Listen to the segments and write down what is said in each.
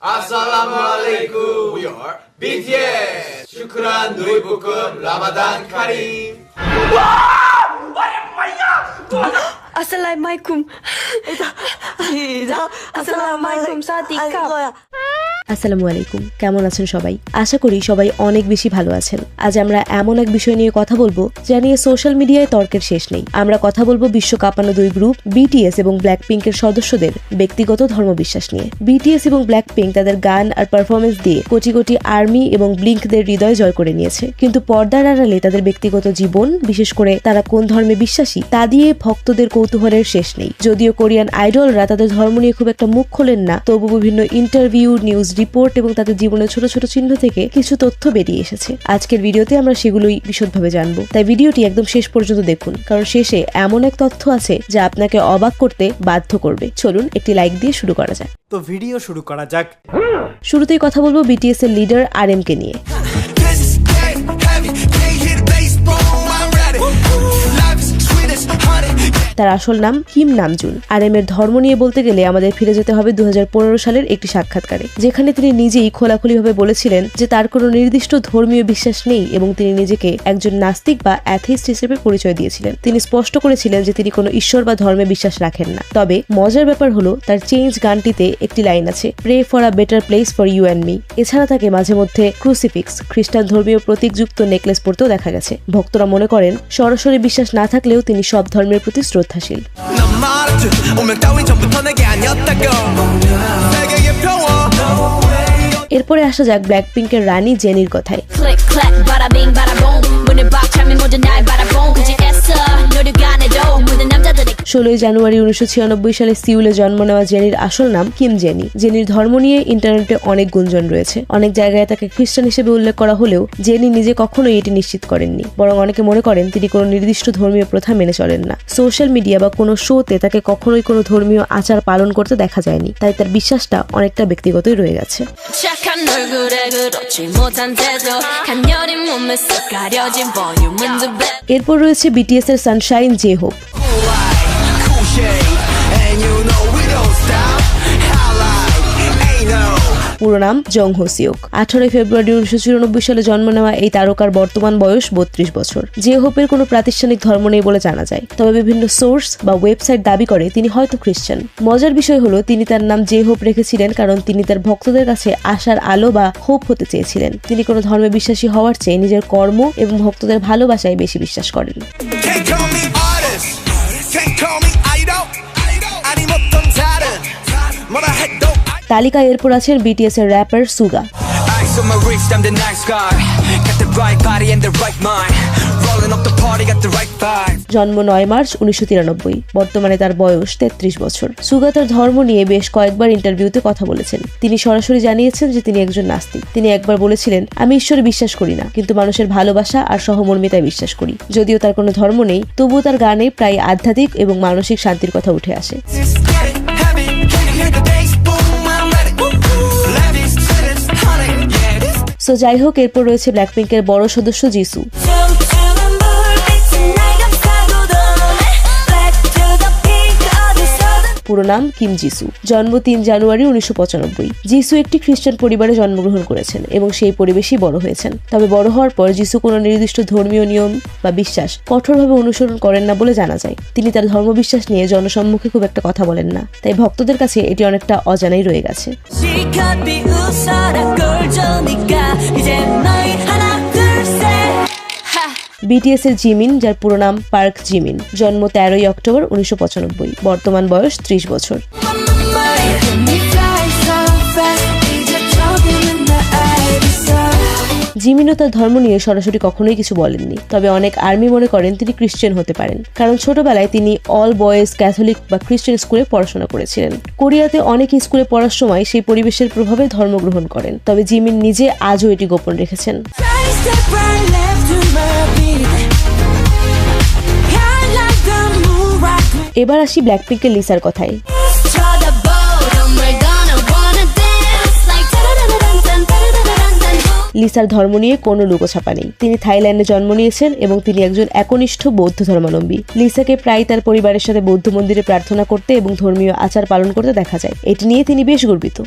Assalamualaikum. We are BTS. Syukran Duribukum Ramadan Karim. Assalamualaikum. Assalamualaikum. Sawadika. আসসালামু আলাইকুম, কেমন আছেন সবাই? আশা করি সবাই অনেক বেশি ভালো আছেন। আজ আমরা এমন এক বিষয় নিয়ে কথা বলবো যা নিয়ে সোশ্যাল মিডিয়ায় তর্কের শেষ নেই। আমরা কথা বলবো বিশ্ব কাঁপানো দুই গ্রুপ বিটিএস এবং ব্ল্যাকপিঙ্কের সদস্যদের ব্যক্তিগত ধর্মবিশ্বাস নিয়ে। বিটিএস এবং ব্ল্যাকপিঙ্ক তাদের গান আর পারফরমেন্স দিয়ে কোটি কোটি আর্মি এবং ব্লিঙ্কদের হৃদয় জয় করে নিয়েছে, কিন্তু পর্দার আড়ালে তাদের ব্যক্তিগত জীবন, বিশেষ করে তারা কোন ধর্মে বিশ্বাসী তা দিয়ে ভক্তদের কৌতূহলের শেষ নেই। যদিও কোরিয়ান আইডলরা তাদের ধর্ম নিয়ে খুব একটা মুখ খোলেন না, তবু বিভিন্ন ইন্টারভিউ, নিউজ রিপোর্ট এবং তাদের জীবনের ছোট ছোট চিহ্ন থেকে কিছু তথ্য বেরিয়ে এসেছে। আজকের ভিডিওতে আমরা সেগুলোই বিশদভাবে জানবো, তাই ভিডিওটি একদম শেষ পর্যন্ত দেখুন, কারণ শেষে এমন এক তথ্য আছে যা আপনাকে অবাক করতে বাধ্য করবে। চলুন একটি লাইক দিয়ে শুরু করা যাক। তো ভিডিও শুরু করা যাক। শুরুতেই কথা বলবো বিটিএস এর লিডার RM কে নিয়ে। তার আসল নাম কিম নামজুন। RM এর ধর্ম নিয়ে বলতে গেলে আমাদের ফিরে যেতে হবে 2015 সালের একটি সাক্ষাৎকারে, যেখানে তিনি নিজেই খোলাখুলিভাবে বলেছিলেন যে তার কোনো নির্দিষ্ট ধর্মীয় বিশ্বাস নেই এবং তিনি নিজেকে একজন নাস্তিক বা অ্যাথিস্ট হিসেবে পরিচয় দিয়েছিলেন। তিনি স্পষ্ট করেছিলেন যে তিনি কোনো ঈশ্বর বা ধর্মে বিশ্বাস রাখেন না। তবে মজার ব্যাপার হলো তার চেঞ্জ গানটিতে একটি লাইন আছে, pray for a better place for you and me. এছাড়া তাকে মাঝে মধ্যে ক্রুসিফিক্স, খ্রিস্টান ধর্মীয় প্রতীকযুক্ত নেকলেস পরতেও দেখা গেছে। ভক্তরা মনে করেন সরাসরি বিশ্বাস না থাকলেও তিনি সব ধর্মের প্রতি শ্রদ্ধাশীল। এরপরে আসা যাক ব্ল্যাকপিঙ্কের রানী জেনির কথায়। 16 জানুয়ারি 1996 সালে সিউলে জন্ম নেওয়া জেনির আসল নাম কিম জেনি। জেনির ধর্ম নিয়ে ইন্টারনেটে অনেক গুঞ্জন রয়েছে। অনেক জায়গায় তাকে খ্রিস্টান হিসেবে উল্লেখ করা হলেও জেনি নিজে কখনোই এটি নিশ্চিত করেননি, বরং অনেকে মনে করেন তিনি কোনো নির্দিষ্ট ধর্মীয় প্রথা মেনে চলেন না। সোশ্যাল মিডিয়া বা কোনো শোতে তাকে কখনোই কোনো ধর্মীয় আচার পালন করতে দেখা যায়নি, তাই তার বিশ্বাসটা অনেকটা ব্যক্তিগতই রয়ে গেছে। এরপর রয়েছে বিটিএস এর সানশাইন জেহোপ। পুরো নাম জং হো সিওক। 18 ফেব্রুয়ারি 1994 সালে জন্ম নেওয়া এই তারকার বর্তমান বয়স 32 বছর। জেহোপের কোনো প্রাতিষ্ঠানিক ধর্ম নেই বলে জানা যায়, তবে বিভিন্ন সোর্স বা ওয়েবসাইট দাবি করে তিনি হয়তো খ্রিস্টান। মজার বিষয় হলো তিনি তার নাম জেহোপ রেখেছিলেন কারণ তিনি তার ভক্তদের কাছে আশার আলো বা হোপ হতে চেয়েছিলেন। তিনি কোনো ধর্মে বিশ্বাসী হওয়ার চেয়ে নিজের কর্ম এবং ভক্তদের ভালোবাসায় বেশি বিশ্বাস করেন। তালিকায় এরপর আছেন বিটিএস এর র্যাপার সুগা। জন্ম 9 মার্চ 1993, বর্তমানে তার বয়স 33 বছর। সুগা তার ধর্ম নিয়ে বেশ কয়েকবার ইন্টারভিউতে কথা বলেছেন। তিনি সরাসরি জানিয়েছেন যে তিনি একজন নাস্তিক। তিনি একবার বলেছিলেন, আমি ঈশ্বরে বিশ্বাস করি না, কিন্তু মানুষের ভালোবাসা আর সহমর্মিতায় বিশ্বাস করি। যদিও তার কোনো ধর্ম নেই, তবুও তার গানে প্রায় আধ্যাত্মিক এবং মানসিক শান্তির কথা উঠে আসে। সো যাই হোক, এরপর রয়েছে ব্ল্যাকপিঙ্কের বড় সদস্য জিসু। পুরো নাম কিম জিসু। জন্ম 3 জানুয়ারি 1995। জিসু একটি খ্রিস্টান পরিবারে জন্মগ্রহণ করেছেন এবং সেই পরিবেশেই বড় হয়েছেন। তবে বড় হওয়ার পর জিসু কোনো নির্দিষ্ট ধর্মীয় নিয়ম বা বিশ্বাস কঠোরভাবে অনুসরণ করেন না বলে জানা যায়। তিনি তার ধর্মবিশ্বাস নিয়ে জনসম্মুখে খুব একটা কথা বলেন না, তাই ভক্তদের কাছে এটি অনেকটা অজানাই রয়ে গেছে। বিটিএস এর জিমিন, যার পুরো নাম পার্ক জিমিন। জন্ম 13 অক্টোবর 1995, বর্তমান বয়স 30 বছর। জিমিনও তার ধর্ম নিয়ে সরাসরি কখনোই কিছু বলেননি, তবে অনেক আর্মি মনে করেন তিনি খ্রিস্টান হতে পারেন, কারণ ছোটবেলায় তিনি অল বয়েজ ক্যাথলিক বা খ্রিস্টান স্কুলে পড়াশোনা করেছিলেন। কোরিয়াতে অনেক স্কুলে পড়ার সময় সেই পরিবেশের প্রভাবে ধর্মগ্রহণ করেন, তবে জিমিন নিজে আজও এটি গোপন রেখেছেন। এবার আসি ব্ল্যাকপিঙ্কের লিসার কথায়। লিসার ধর্ম নিয়ে কোনো লুকোছাপা নেই। তিনি থাইল্যান্ডে জন্ম নিয়েছেন এবং তিনি একজন একনিষ্ঠ বৌদ্ধ ধর্মাবলম্বী। লিসাকে প্রায় তার পরিবারের সাথে বৌদ্ধ মন্দিরে প্রার্থনা করতে এবং ধর্মীয় আচার পালন করতে দেখা যায়। এটি নিয়ে তিনি বেশ গর্বিত।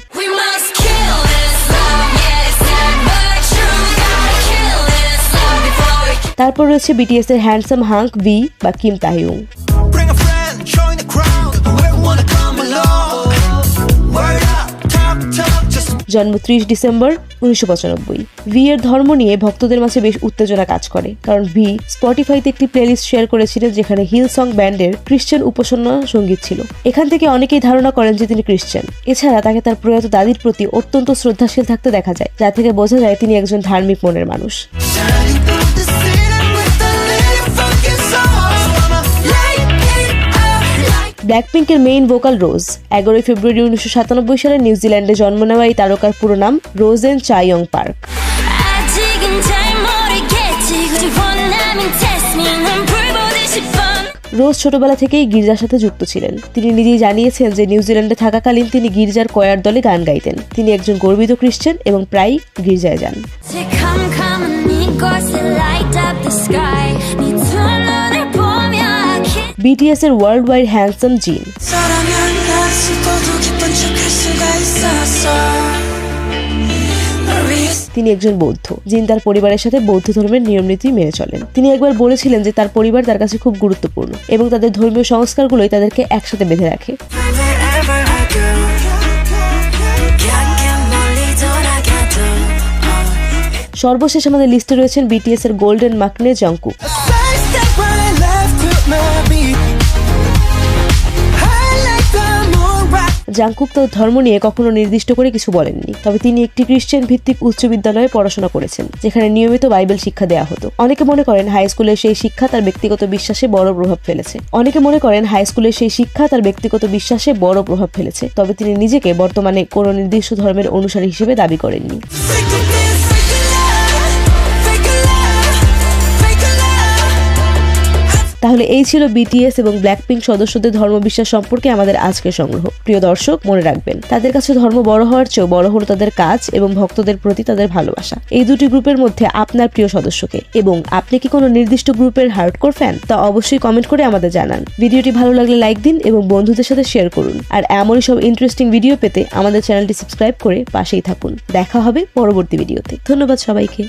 তারপর রয়েছে বিটিএস এর হ্যান্ডসাম হাঙ্ক ভি বা Kim তাহিউং। Bring a friend, join the crowd. Whoever wanna come along. Word up, talk, just জন্ম 30 ডিসেম্বর 1995। ভি এর ধর্ম নিয়ে ভক্তদের মাঝে বেশ উত্তেজনা কাজ করে, কারণ ভি স্পটিফাইতে একটি প্লেলিস্ট শেয়ার করেছিলেন যেখানে হিল সং ব্যান্ডের খ্রিশ্চান উপাসনা সঙ্গীত ছিল। এখান থেকে অনেকেই ধারণা করেন যে তিনি খ্রিশ্চান। এছাড়া তাকে তার প্রয়াত দাদির প্রতি অত্যন্ত শ্রদ্ধাশীল থাকতে দেখা যায়, যা থেকে বোঝা যায় তিনি একজন ধার্মিক মনের মানুষ। shining through the city with a little funky soul. Wanna light it up like ব্ল্যাকপিঙ্কের মেইন ভোকাল রোজ 11 ফেব্রুয়ারি 1997 সালে নিউজিল্যান্ডে জন্ম নেওয়া এই তারকার পুরো নাম Roseanne Chaeyoung Park. 아직은 잘 모르겠지 굳이 원하면 test me 넌 불보듯이 뻔 রোজ ছোটবেলা থেকেই গির্জার সাথে যুক্ত ছিলেন। তিনি নিজেই জানিয়েছেন যে নিউজিল্যান্ডে থাকাকালীন তিনি গির্জার কয়ার দলে গান গাইতেন। তিনি একজন গর্বিত খ্রিশ্চান এবং প্রায়ই গির্জায় যান। 캄캄한 이곳에 light up the sky 네 두 눈을 보며 I can't BTS এর ওয়ার্ল্ড ওয়াইড হ্যান্ডসাম জিন। 사랑한 아직도 깊은 척할 수가 있었어. 널 위해 তিনি একজন বৌদ্ধ। জিন তার পরিবারের সাথে বৌদ্ধ ধর্মের নিয়মনীতি মেনে চলেন। তিনি একবার বলেছিলেন যে তার পরিবার তার কাছে খুব গুরুত্বপূর্ণ এবং তাদের ধর্মীয় সংস্কারগুলোই তাদেরকে একসাথে বেঁধে রাখে। wherever I go. 곁에 멀리 돌아가도 সর্বশেষ আমাদের লিস্টে রয়েছেন বিটিএস এর গোল্ডেন মাকনে Jungkook. Side step right left to my beat. I like the moon rock. Jungkook তার ধর্ম নিয়ে কখনো নির্দিষ্ট করে কিছু বলেননি, তবে তিনি একটি খ্রিশ্চান ভিত্তিক উচ্চ বিদ্যালয়ে পড়াশোনা করেছেন যেখানে নিয়মিত বাইবেল শিক্ষা দেওয়া হতো। অনেকে মনে করেন হাই স্কুলের সেই শিক্ষা তার ব্যক্তিগত বিশ্বাসে বড় প্রভাব ফেলেছে। তবে তিনি নিজেকে বর্তমানে কোনো নির্দিষ্ট ধর্মের অনুসারী হিসেবে দাবি করেননি। Fake it, fake it love. Fake it love. Fake it love. তাহলে এই ছিল বিটিএস এবং ব্ল্যাকপিঙ্ক সদস্যদের ধর্মবিশ্বাস সম্পর্কে আমাদের আজকের সংগ্রহ। প্রিয় দর্শক, মনে রাখবেন তাদের কাছে ধর্ম বড় হওয়ার চেয়েও বড় হলো তাদের কাজ এবং ভক্তদের প্রতি তাদের ভালোবাসা। এই দুটি গ্রুপের মধ্যে আপনার প্রিয় সদস্যকে, এবং আপনি কি কোনো নির্দিষ্ট গ্রুপের হার্ডকোর ফ্যান, তা অবশ্যই কমেন্ট করে আমাদের জানান। ভিডিওটি ভালো লাগলে লাইক দিন এবং বন্ধুদের সাথে শেয়ার করুন। আর এমনই সব ইন্টারেস্টিং ভিডিও পেতে আমাদের চ্যানেলটি সাবস্ক্রাইব করে পাশেই থাকুন। দেখা হবে পরবর্তী ভিডিওতে। ধন্যবাদ সবাইকে।